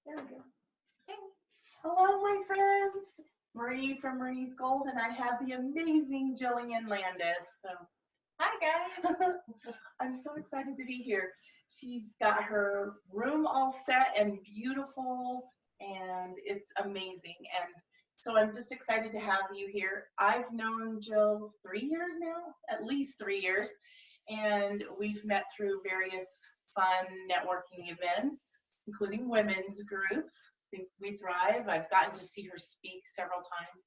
There we go. Hey. Hello, my friends. Marie from Marie's Gold, and I have the amazing Jillian Landis. So, Hi, guys. I'm so excited to be here. She's got her room all set and beautiful, and it's amazing. And so I'm just excited to have you here. I've known Jill 3 years now, at least 3 years, and we've met through various fun networking events, including women's groups. I think we thrive. I've gotten to see her speak several times.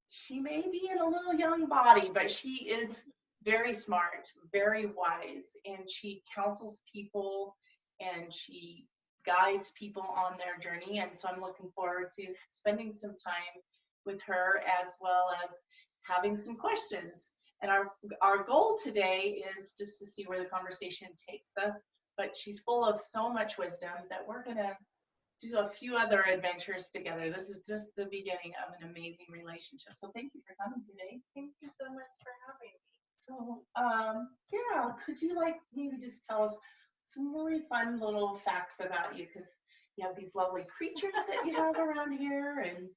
She may be in a little young body, but she is very smart, very wise, and she counsels people and she guides people on their journey. And so I'm looking forward to spending some time with her as well as having some questions. And our goal today is just to see where the conversation takes us. But she's full of so much wisdom that we're going to do a few other adventures together. This is just the beginning of an amazing relationship. So thank you for coming today. Thank you so much for having me. So, yeah, could you maybe just tell us some really fun little facts about you? Because you have these lovely creatures that you have around here and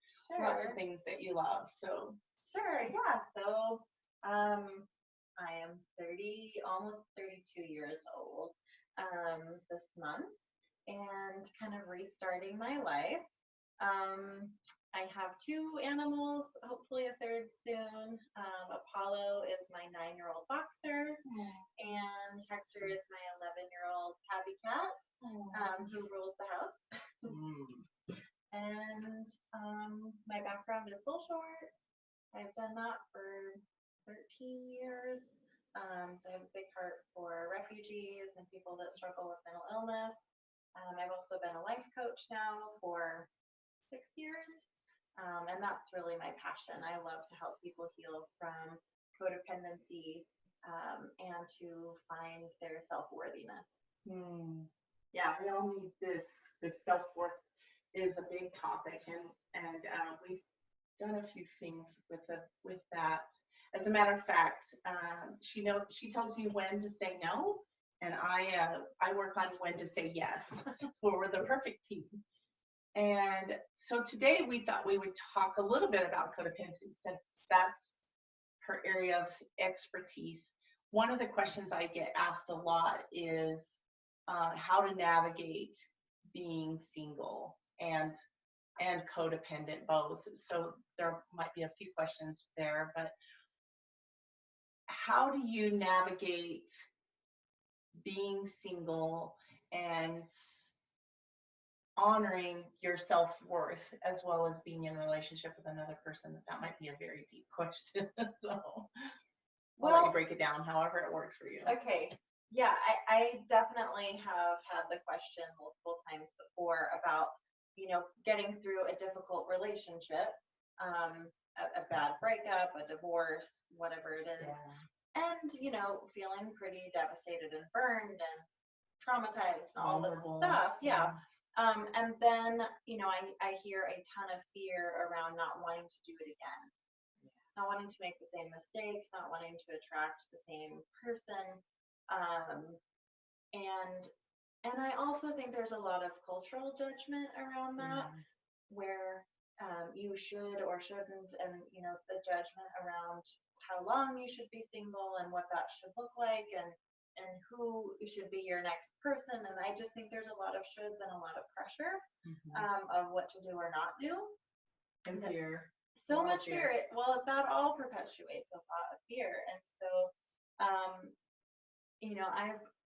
lots of things that you love. So, Sure, yeah. So, I am 30, almost 32 years old this month, and kind of restarting my life. I have two animals, hopefully a third soon. Apollo is my 9-year-old boxer, and Hector is my 11-year-old tabby cat who rules the house. And my background is social work. I've done that for 13 years. So I have a big heart for refugees and people that struggle with mental illness. I've also been a life coach now for 6 years. And that's really my passion. I love to help people heal from codependency and to find their self-worthiness. Yeah, we all need this. This self-worth is a big topic, and we've done a few things with that. As a matter of fact, she tells you when to say no, and I work on when to say yes. So we're the perfect team. And so today we thought we would talk a little bit about codependency since that's her area of expertise. One of the questions I get asked a lot is how to navigate being single and codependent both. So there might be a few questions there, but how do you navigate being single and honoring your self-worth as well as being in a relationship with another person? That might be a very deep question. So I'll let you break it down however it works for you. Okay. Yeah, I definitely have had the question multiple times before about, getting through a difficult relationship, a bad breakup, a divorce, whatever it is. Yeah. And, feeling pretty devastated and burned and traumatized and all this stuff. Yeah. And then, I hear a ton of fear around not wanting to do it again, not wanting to make the same mistakes, not wanting to attract the same person. And I also think there's a lot of cultural judgment around that, where you should or shouldn't, and the judgment around how long you should be single and what that should look like, and who should be your next person. And I just think there's a lot of shoulds and a lot of pressure of what to do or not do. And fear. So much fear. Well, that all perpetuates a lot of fear. And so,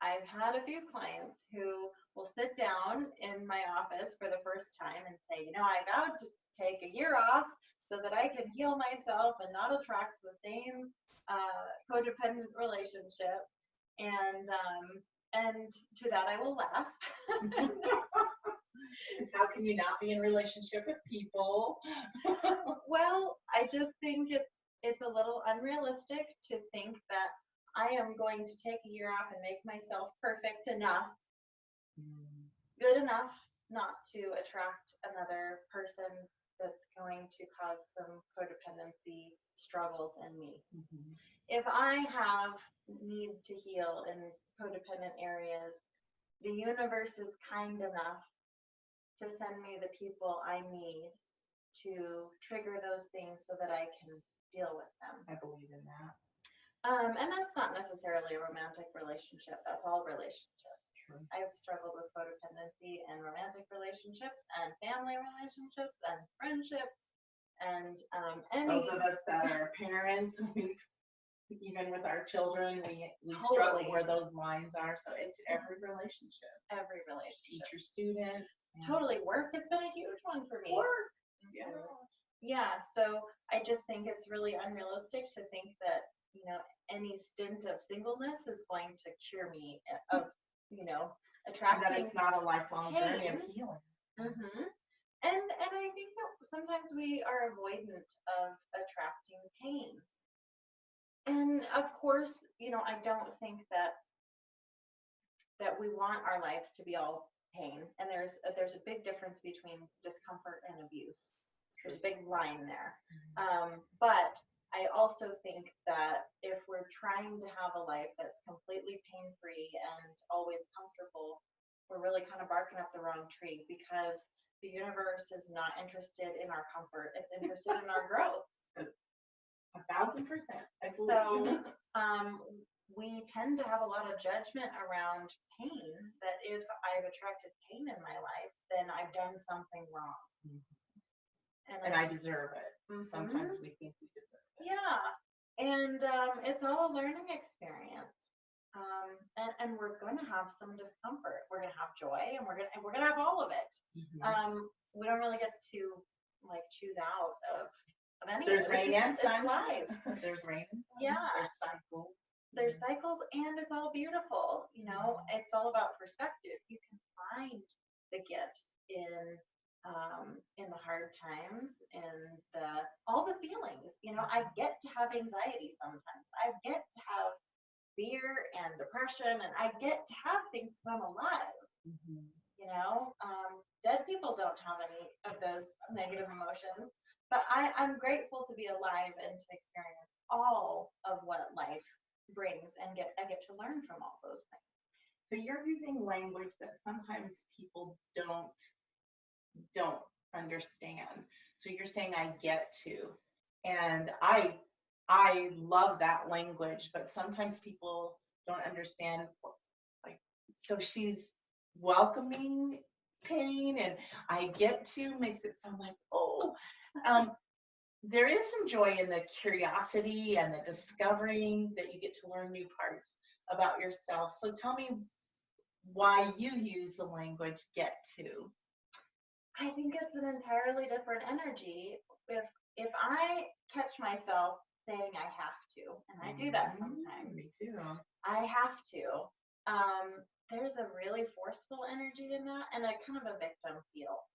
I've had a few clients who will sit down in my office for the first time and say, I vowed to take a year off so that I can heal myself and not attract the same codependent relationship. And to that I will laugh. How can you not be in a relationship with people? Well, I just think it's a little unrealistic to think that I am going to take a year off and make myself perfect enough, good enough not to attract another person that's going to cause some codependency struggles in me. If I have need to heal in codependent areas, the universe is kind enough to send me the people I need to trigger those things so that I can deal with them. I believe in that. And that's not necessarily a romantic relationship. That's all relationships. True. I've struggled with codependency in romantic relationships and family relationships and friendships and those of us that are parents, even with our children, we Totally. struggle where those lines are. So it's every relationship. Every relationship. Teacher, student. Totally. Work has been a huge one for me. Work. Yeah. Yeah. So I just think it's really unrealistic to think that, you know, any stint of singleness is going to cure me of, you know, attracting. And that it's not a lifelong journey of healing. Mm-hmm. And I think that sometimes we are avoidant of attracting pain. And of course, you know, I don't think that we want our lives to be all pain. And there's a big difference between discomfort and abuse. There's a big line there. But I also think that if we're trying to have a life that's completely pain-free and always comfortable, we're really kind of barking up the wrong tree, because the universe is not interested in our comfort. It's interested in our growth. 1,000%. So we tend to have a lot of judgment around pain, that if I've attracted pain in my life, then I've done something wrong. And I deserve it. Sometimes we think we deserve it. Yeah. And it's all a learning experience. And we're going to have some discomfort. We're going to have joy, and we're going to have all of it. We don't really get to like choose out of any. There's rain and sun. Life. There's rain and sun. Yeah. There's cycles. There's cycles, and it's all beautiful. You know, it's all about perspective. You can find the gifts in the hard times, in all the feelings. You know, I get to have anxiety sometimes. I get to have fear and depression, and I get to have things when I'm alive. You know, dead people don't have any of those negative emotions, but I'm grateful to be alive and to experience all of what life brings, and I get to learn from all those things. So you're using language that sometimes people don't understand. So you're saying I get to, and I love that language, but sometimes people don't understand. Like, so she's welcoming pain, and I get to makes it sound like, oh, there is some joy in the curiosity and the discovering that you get to learn new parts about yourself. So tell me why you use the language get to. I think it's an entirely different energy. If I catch myself saying I have to, and I do that sometimes. Me too. I have to. There's a really forceful energy in that, and a kind of a victim feel.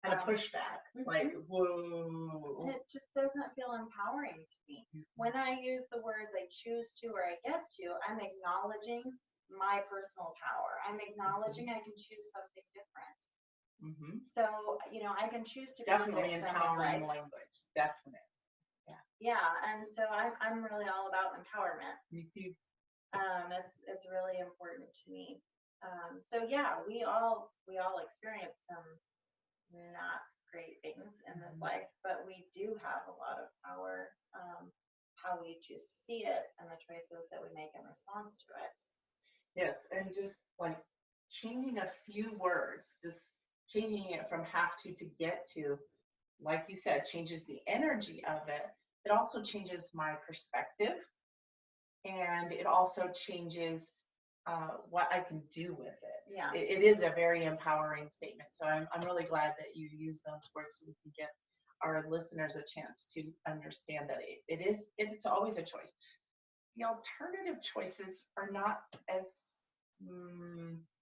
And a pushback, like, whoa. And it just doesn't feel empowering to me. When I use the words I choose to or I get to, I'm acknowledging my personal power. I'm acknowledging I can choose something different. So, you know, I can choose to definitely be empowering language. Definitely. Yeah, and so I'm really all about empowerment. Me too. It's really important to me. So yeah, we all experience some not great things in this life, but we do have a lot of power, how we choose to see it and the choices that we make in response to it. Yes, and just like changing a few words, just changing it from have to get to, like you said, changes the energy of it. It also changes my perspective, and it also changes what I can do with it. Yeah. It is a very empowering statement. So I'm really glad that you use those words so we can give our listeners a chance to understand that it's always a choice. The alternative choices are not as,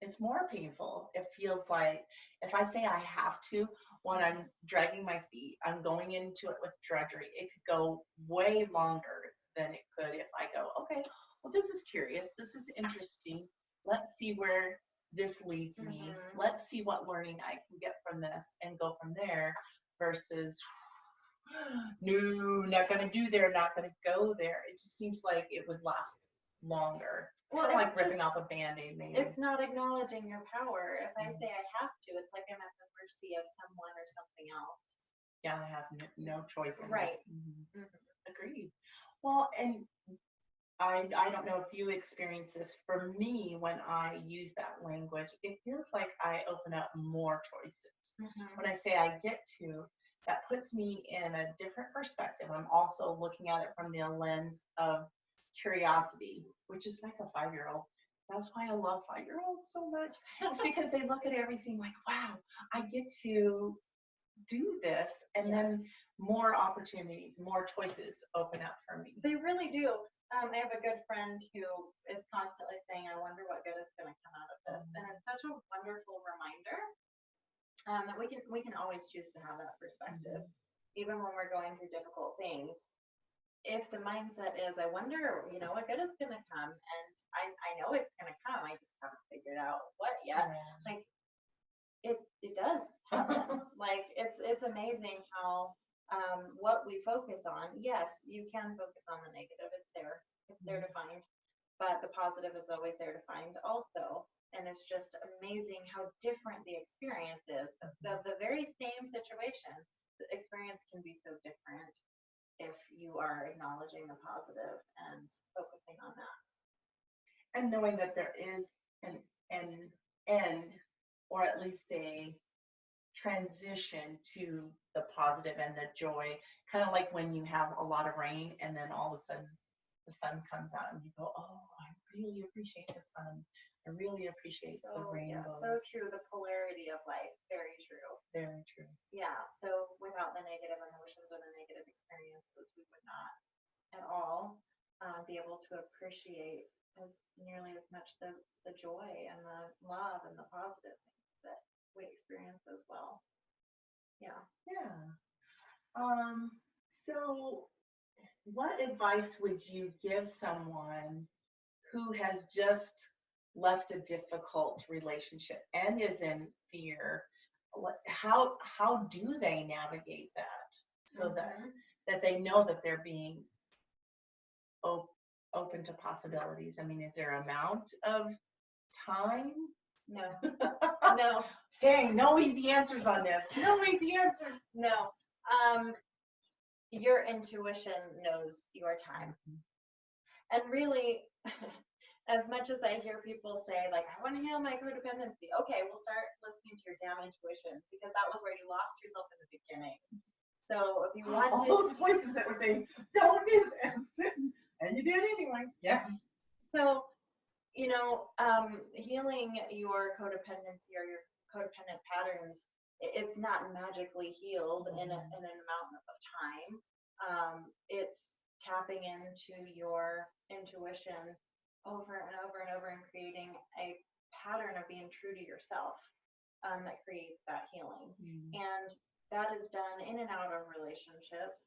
it's more painful. It feels like if I say I have to, when I'm dragging my feet, I'm going into it with drudgery. It could go way longer than it could if I go, okay, well, this is curious. This is interesting. Let's see where this leads me. Let's see what learning I can get from this and go from there, versus, no, not going to do there, not going to go there. It just seems like it would last longer. It's Well, kind of like ripping off a Band-Aid, maybe. It's not acknowledging your power. If I say I have to, it's like I'm at the mercy of someone or something else. Yeah, I have no choice in Right. this. Agreed. Well, and I don't know if you experience this. For me, when I use that language, it feels like I open up more choices. When I say I get to, that puts me in a different perspective. I'm also looking at it from the lens of curiosity, which is like a 5-year-old. That's why I love 5-year-olds so much. It's because they look at everything like, wow, I get to do this, and then more opportunities, more choices open up for me. They really do. I have a good friend who is constantly saying, I wonder what good is going to come out of this. And it's such a wonderful reminder that we can always choose to have that perspective, even when we're going through difficult things. If the mindset is, I wonder, what good is going to come, and I know it's going to come, I just haven't figured out what yet. Like, it does happen. Like, it's amazing how what we focus on, yes, you can focus on the negative. It's there to find, but the positive is always there to find also. And it's just amazing how different the experience is. The very same situation, the experience can be so different if you are acknowledging the positive and focusing on that. And knowing that there is an end, or at least a transition to the positive and the joy, kind of like when you have a lot of rain and then all of a sudden the sun comes out and you go, oh, I really appreciate the sun. I really appreciate the rainbows. So true. The polarity of life. Very true. Very true. Yeah. So without the negative emotions or the negative experiences, we would not at all be able to appreciate nearly as much the joy and the love and the positive things that we experience as well. Yeah. So what advice would you give someone who has just left a difficult relationship and is in fear? How do they navigate that so that they know that they're being open to possibilities? I mean, is there an amount of time? No. No. Dang, no easy answers on this. No easy answers. No. Your intuition knows your time. And really, as much as I hear people say, like, I want to heal my codependency, okay, we'll start listening to your damn intuition, because that was where you lost yourself in the beginning. So if you want all those voices that were saying, don't do this, and you did anyway. Yes. So, healing your codependency or your codependent patterns, it's not magically healed in an amount of time. It's tapping into your intuition over and over and over and creating a pattern of being true to yourself that creates that healing. And that is done in and out of relationships.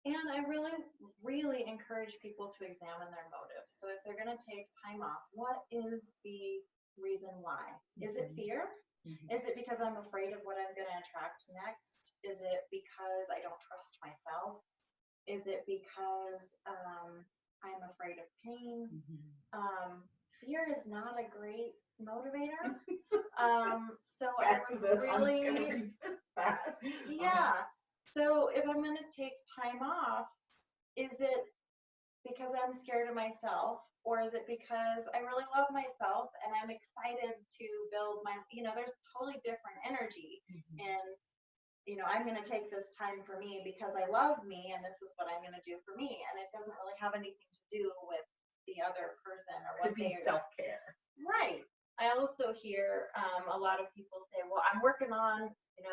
And I really, really encourage people to examine their motives. So if they're going to take time off, what is the reason why? Is it fear? Is it because I'm afraid of what I'm going to attract next? Is it because I don't trust myself? Is it because I'm afraid of pain? Fear is not a great motivator. So I would really, yeah. So if I'm going to take time off, is it because I'm scared of myself, or is it because I really love myself and I'm excited to build my, there's totally different energy. And, I'm going to take this time for me because I love me and this is what I'm going to do for me. And it doesn't really have anything to do with the other person or what they are. Self-care. Right. I also hear a lot of people say, well, I'm working on,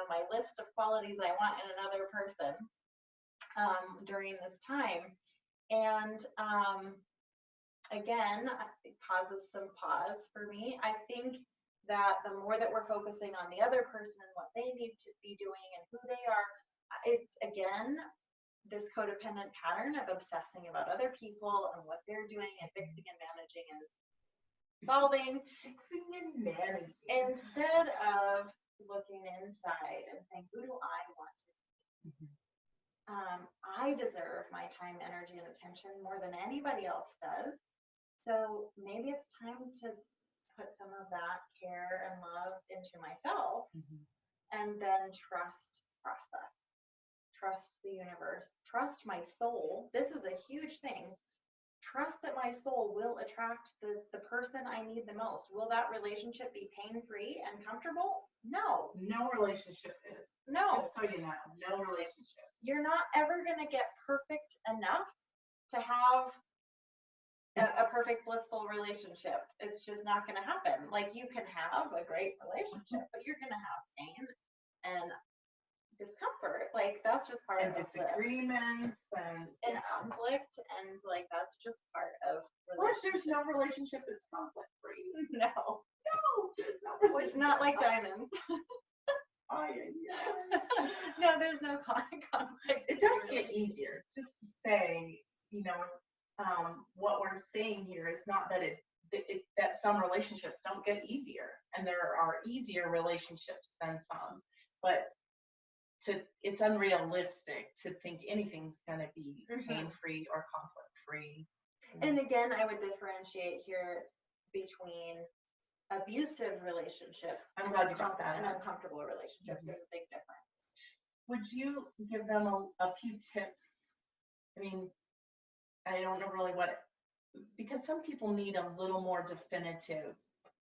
my list of qualities I want in another person during this time. And again, it causes some pause for me. I think that the more that we're focusing on the other person and what they need to be doing and who they are, it's, again, this codependent pattern of obsessing about other people and what they're doing and fixing and managing and solving. Fixing and managing. Instead of looking inside and saying, who do I want to be? I deserve my time, energy, and attention more than anybody else does. So maybe it's time to put some of that care and love into myself, and then trust process, trust the universe, trust my soul. This is a huge thing. Trust that my soul will attract the person I need the most. Will that relationship be pain-free and comfortable? No. No relationship is. No. Just so you know, no relationship. You're not ever going to get perfect enough to have a perfect blissful relationship. It's just not going to happen. Like, you can have a great relationship, but you're going to have pain and discomfort. Like, that's just part And of disagreements and conflict, and like that's just part of Well, there's no relationship that's conflict free. No, there's no relationship. not like diamonds. Oh, yeah. No, there's no conflict. It does get easier. Just to say, you know, what we're saying here is not that that some relationships don't get easier, and there are easier relationships than some, but it's unrealistic to think anything's going to be pain-free or conflict-free. And again, I would differentiate here between abusive relationships and uncomfortable relationships. There's a big difference. Would you give them a few tips? I mean, I don't know really because some people need a little more definitive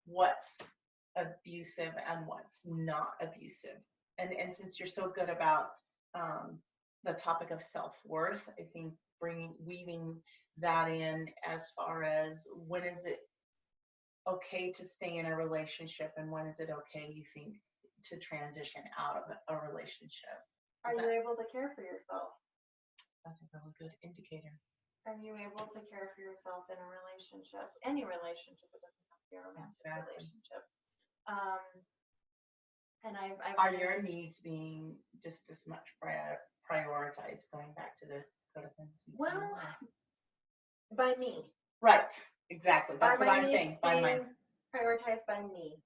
what's abusive and what's not abusive. And since you're so good about the topic of self-worth, I think weaving that in as far as when is it okay to stay in a relationship and when is it okay, you think, to transition out of a relationship? Are you able to care for yourself? That's a really good indicator. Are you able to care for yourself in a relationship? Any relationship, it doesn't have to be a romantic relationship. And are your needs being just as much prioritized, going back to the codependency? Well, by me. Right, exactly. That's what I'm saying. By my prioritized by me.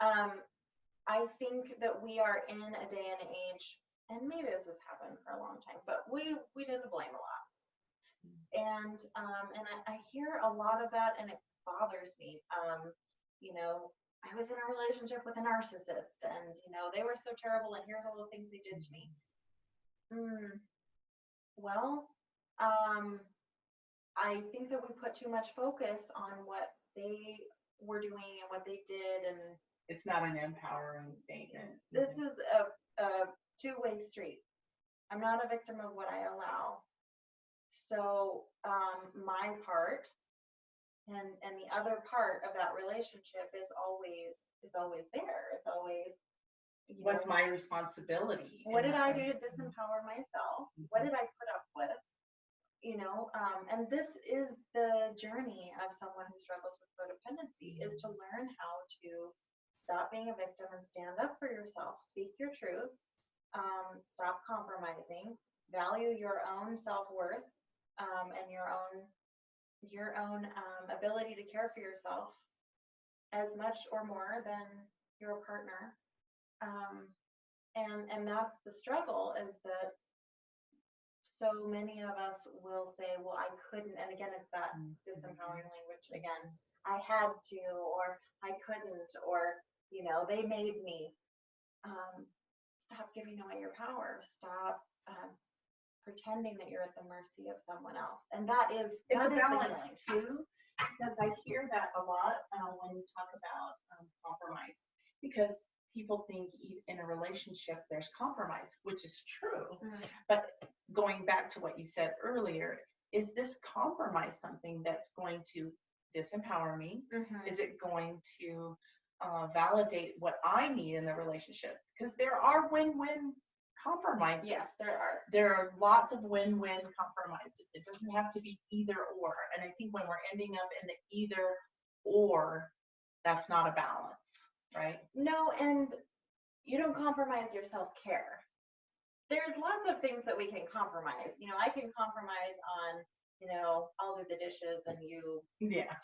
I think that we are in a day and age, and maybe this has happened for a long time, but we tend to blame a lot. And I hear a lot of that, and it bothers me. You know, I was in a relationship with a narcissist, and you know, they were so terrible, and here's all the things they did to me. Well, I think that we put too much focus on what they were doing and what they did, and it's not an empowering statement. This is a two-way street. I'm not a victim of what I allow. So my part and the other part of that relationship is always there. It's always, what's my responsibility? What did I do to disempower myself? What did I put up with? You know, and this is the journey of someone who struggles with codependency, is to learn how to stop being a victim and stand up for yourself, speak your truth, stop compromising, value your own self-worth, and your own ability to care for yourself as much or more than your partner. And that's the struggle, is that so many of us will say, well, I couldn't, and again, it's that disempowering language again, I had to, or I couldn't, or, you know, they made me. Stop giving away your power. Stop pretending that you're at the mercy of someone else. And it's a balance too, because I hear that a lot when you talk about compromise, because people think in a relationship there's compromise, which is true. But going back to what you said earlier, is this compromise something that's going to disempower me? Is it going to validate what I need in the relationship? Because there are win-win compromises. Yes, there are. There are lots of win-win compromises. It doesn't have to be either or. And I think when we're ending up in the either or, that's not a balance, right? No, and you don't compromise your self-care. There's lots of things that we can compromise. You know, I can compromise on, you know, I'll do the dishes and you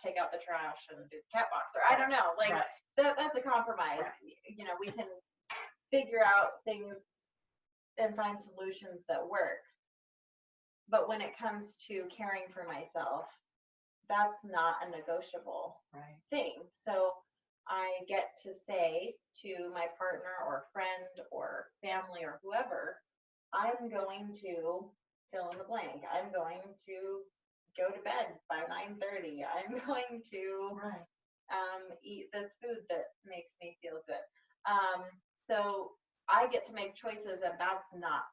take out the trash and do the cat box, or I don't know, like that's a compromise. You know, we can figure out things and find solutions that work. But when it comes to caring for myself, that's not a negotiable Right. thing. So I get to say to my partner or friend or family or whoever, I'm going to fill in the blank. I'm going to go to bed by 9:30. I'm going to Right. eat this food that makes me feel good. So I get to make choices, and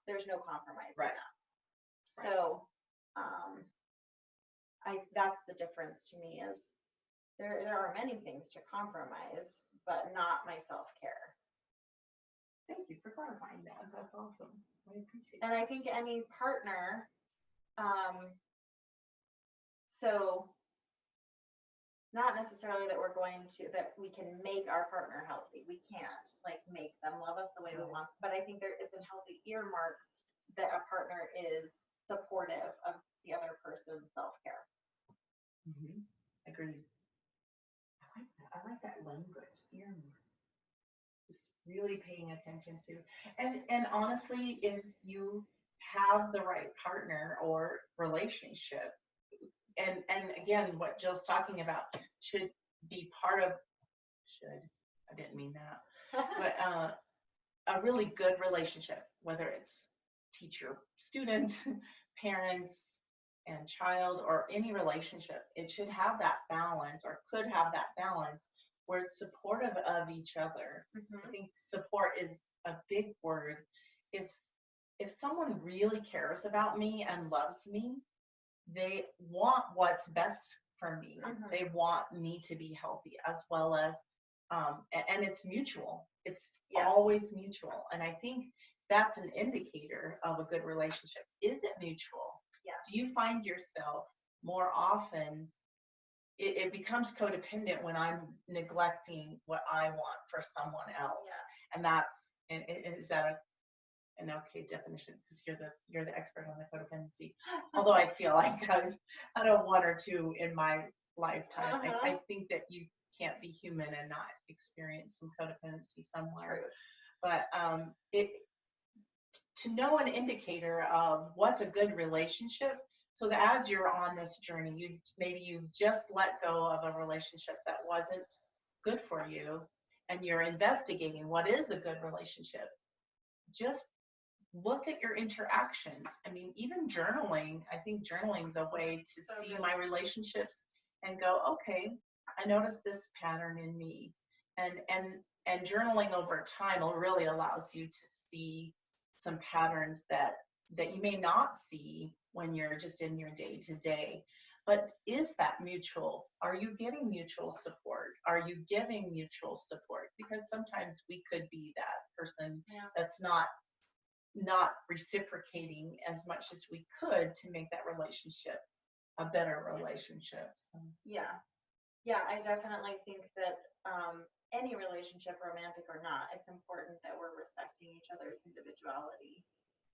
there's no compromise in Right. that. So that's the difference to me is there are many things to compromise, but not my self-care. Thank you for clarifying that. That's awesome. I appreciate And that. I think any partner, so not necessarily that that we can make our partner healthy. We can't like make them love us the way we want, but I think there is a healthy earmark that a partner is supportive of the other person's self-care. Agreed. I like that language. Earmark. Just really paying attention to. And honestly, if you have the right partner or relationship, and again, what Jill's talking about should be part of, I didn't mean that, but a really good relationship, whether it's teacher, student, parents, and child, or any relationship, it should have that balance, or could have that balance, where it's supportive of each other. I think support is a big word. If someone really cares about me and loves me, they want what's best for me. They want me to be healthy, as well as and it's mutual. It's always mutual. And I think that's an indicator of a good relationship. Is it mutual? Yes. Do you find yourself more often, it becomes codependent when I'm neglecting what I want for someone else? Yes. And is that an okay definition? Because you're the expert on the codependency. Although I feel like I've had a one or two in my lifetime. I think that you can't be human and not experience some codependency somewhere. But to know an indicator of what's a good relationship, so that as you're on this journey, you've just let go of a relationship that wasn't good for you, and you're investigating what is a good relationship. Just look at your interactions. I mean, even journaling, I think journaling is a way to see my relationships and go, okay, I noticed this pattern in me. And journaling over time really allows you to see some patterns that you may not see when you're just in your day to day. But is that mutual? Are you getting mutual support? Are you giving mutual support? Because sometimes we could be that person that's not reciprocating as much as we could to make that relationship a better relationship. So. Yeah, I definitely think that any relationship, romantic or not, it's important that we're respecting each other's individuality.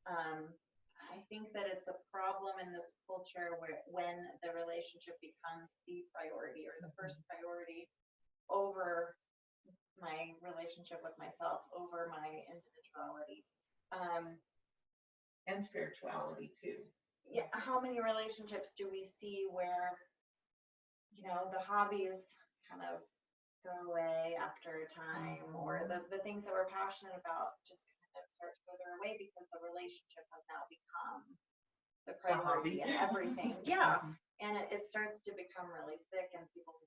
I think that it's a problem in this culture when the relationship becomes the priority or the first priority over my relationship with myself, over my individuality. And spirituality too. Yeah, how many relationships do we see where, the hobbies kind of go away after a time, or the things that we're passionate about just kind of start to wither away because the relationship has now become the priority and everything. And it starts to become really sick, and people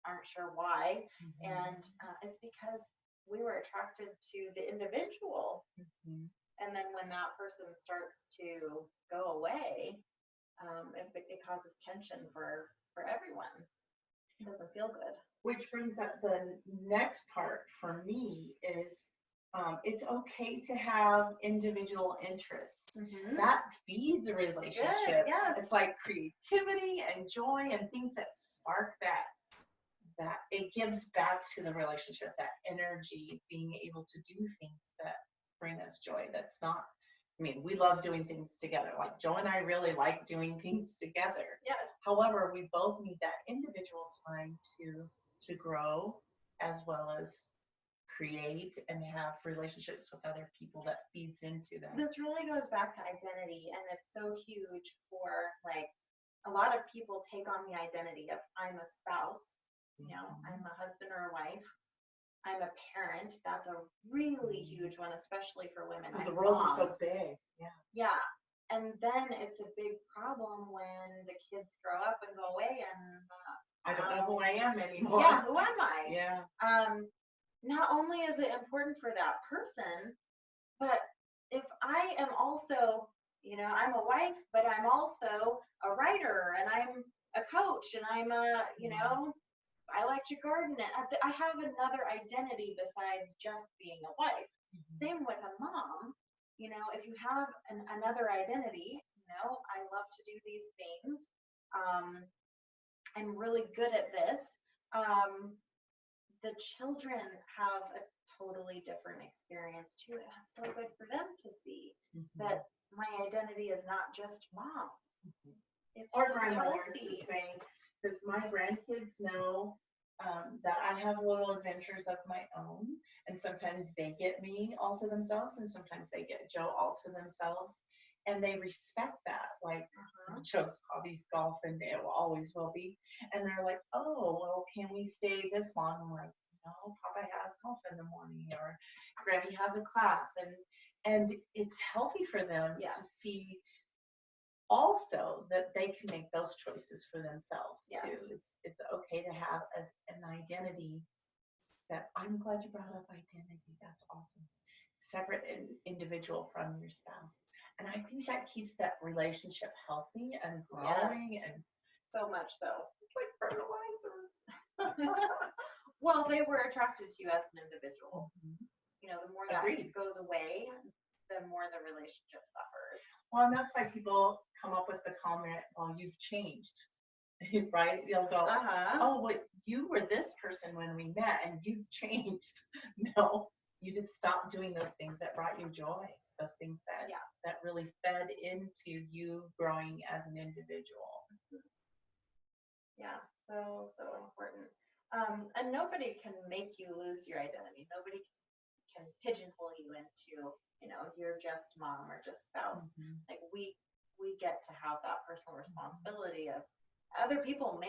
aren't sure why. And it's because we were attracted to the individual. And then when that person starts to go away, it causes tension for everyone. It doesn't feel good. Which brings up the next part for me is it's okay to have individual interests. That feeds a relationship. It's like creativity and joy and things that spark that it gives back to the relationship, that energy, being able to do things that bring us joy. That's not, I mean, we love doing things together. Like Joe and I really like doing things together. However, we both need that individual time to grow, as well as create and have relationships with other people that feeds into them. This really goes back to identity, and it's so huge for like a lot of people take on the identity of I'm a spouse, I'm a husband or a wife. I'm a parent. That's a really huge one, especially for women. Because the roles are so big. Yeah. Yeah. And then it's a big problem when the kids grow up and go away and I don't know who I am anymore. Yeah, who am I? Yeah. Not only is it important for that person, but if I am also, I'm a wife, but I'm also a writer and I'm a coach and I'm a, I like to garden. I have another identity besides just being a wife. Same with a mom. If you have another identity, I love to do these things. I'm really good at this. The children have a totally different experience too. And it's so good for them to see that my identity is not just mom. It's or so grandmothers healthy. the same, because my grandkids know that I have little adventures of my own, and sometimes they get me all to themselves, and sometimes they get Joe all to themselves, and they respect that. Like Joe's hobby's golf, and it always will be, and they're like, oh, well, can we stay this long? I'm like, no, Papa has golf in the morning, or Grammy has a class, and it's healthy for them to see also that they can make those choices for themselves too. It's okay to have an identity set. I'm glad you brought up identity. That's awesome. Separate and individual from your spouse. And I think that keeps that relationship healthy and growing, and so much so. It's like fertilizer. Well, they were attracted to you as an individual. The more that goes away, the more the relationship suffers. Well, and that's why people come up with the comment, "Oh, you've changed," right? They'll go, "Oh, well, you were this person when we met, and you've changed." No, you just stopped doing those things that brought you joy. Those things that really fed into you growing as an individual. Yeah, so important. And nobody can make you lose your identity. Nobody can pigeonhole you into, you're just mom or just spouse. Like we get to have that personal responsibility of other people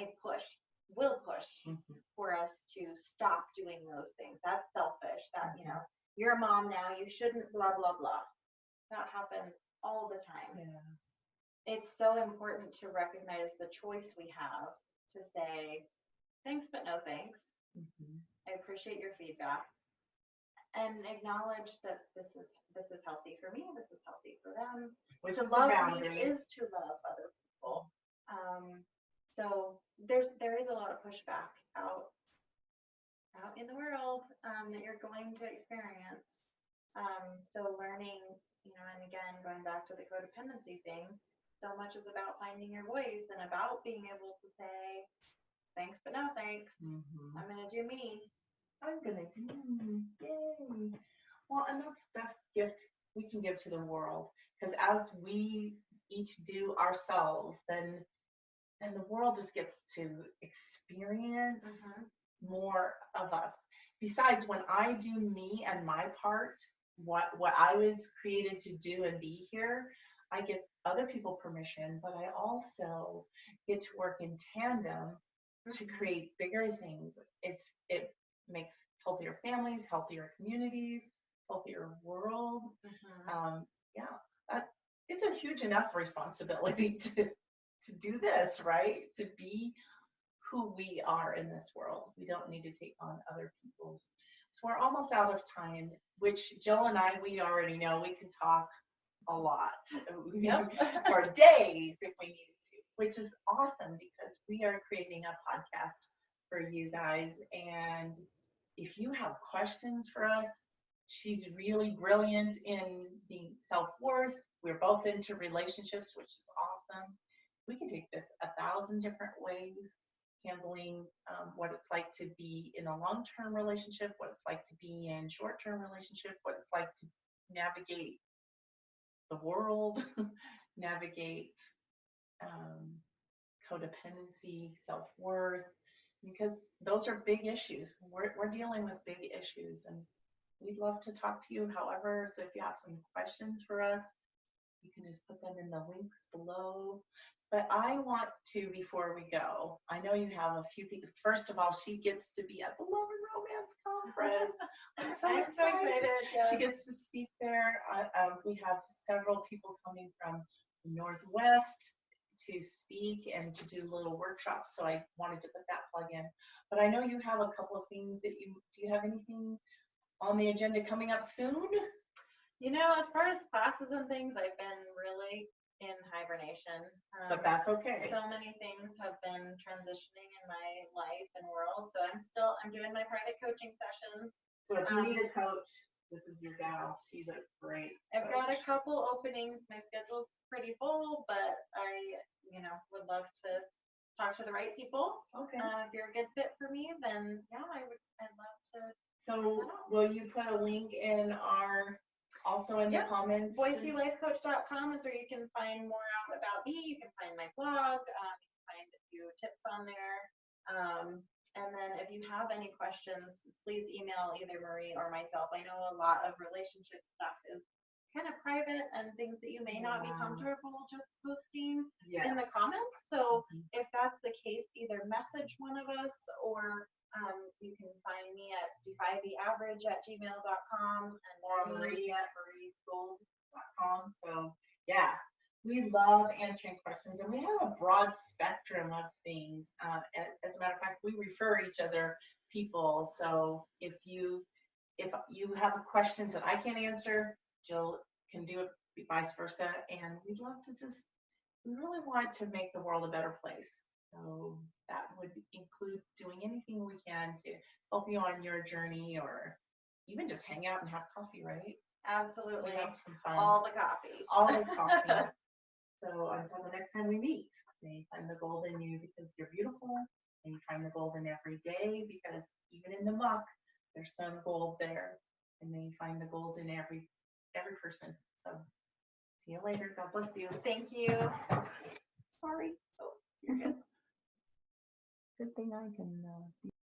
will push for us to stop doing those things. That's selfish. That, you're a mom now, you shouldn't blah, blah, blah. That happens all the time. Yeah. It's so important to recognize the choice we have to say, thanks, but no thanks. I appreciate your feedback. And acknowledge that this is healthy for me, this is healthy for them. Which to is love a boundary. me is to love other people. So there is a lot of pushback out in the world that you're going to experience. So learning, and again, going back to the codependency thing, so much is about finding your voice and about being able to say, thanks, but no thanks. I'm going to do me. I'm going to do me. Yay. Well, and that's the best gift we can give to the world. Because as we each do ourselves, then the world just gets to experience more of us. Besides, when I do me and my part, what I was created to do and be here, I give other people permission, but I also get to work in tandem to create bigger things. It makes healthier families, healthier communities, healthier world. It's a huge enough responsibility to do this, right? To be who we are in this world. We don't need to take on other people's. So we're almost out of time, which Jill and I, we already know we can talk a lot for days if we needed to, which is awesome because we are creating a podcast for you guys. And if you have questions for us, she's really brilliant in the self-worth. We're both into relationships, which is awesome. We can take this 1,000 different ways, handling what it's like to be in a long-term relationship, what it's like to be in short-term relationship, what it's like to navigate the world, navigate codependency, self-worth, because those are big issues. We're dealing with big issues, and we'd love to talk to you. However, so if you have some questions for us, you can just put them in the links below. But I want to, before we go, I know you have a few things. First of all, she gets to be at the Love and Romance Conference. I'm so excited. Yes. She gets to speak there. We have several people coming from the Northwest to speak and to do little workshops, so I wanted to put that plug in. But I know you have a couple of things that do you have anything on the agenda coming up soon? You know, as far as classes and things, I've been really in hibernation. But that's okay. So many things have been transitioning in my life and world. So I'm doing my private coaching sessions. So if you need a coach, this is your gal. She's a great coach. I've got a couple openings. My schedule's pretty full, but I, would love to talk to the right people. Okay. If you're a good fit for me, then yeah, I'd love to. So will you put a link in also in the comments? BoiseLifeCoach.com is where you can find more out about me. You can find my blog. You can find a few tips on there. And then if you have any questions, please email either Marie or myself. I know a lot of relationship stuff is kind of private and things that you may not be comfortable just posting in the comments. So if that's the case, either message one of us or you can find me at defytheaverage@gmail.com or Marie@mariesgold.com. So yeah, we love answering questions, and we have a broad spectrum of things. As a matter of fact, we refer each other people. So if you have questions that I can't answer, Jill can do it, vice versa. And we'd love to we really want to make the world a better place. So that would include doing anything we can to help you on your journey, or even just hang out and have coffee, right? Absolutely. We have some fun. All the coffee. All the coffee. So until the next time we meet, may you find the gold in you because you're beautiful. May you find the gold in every day because even in the muck, there's some gold there. And may you find the gold in every person. So see you later. God bless you. Thank you. Sorry. Oh, you're good. Good thing I can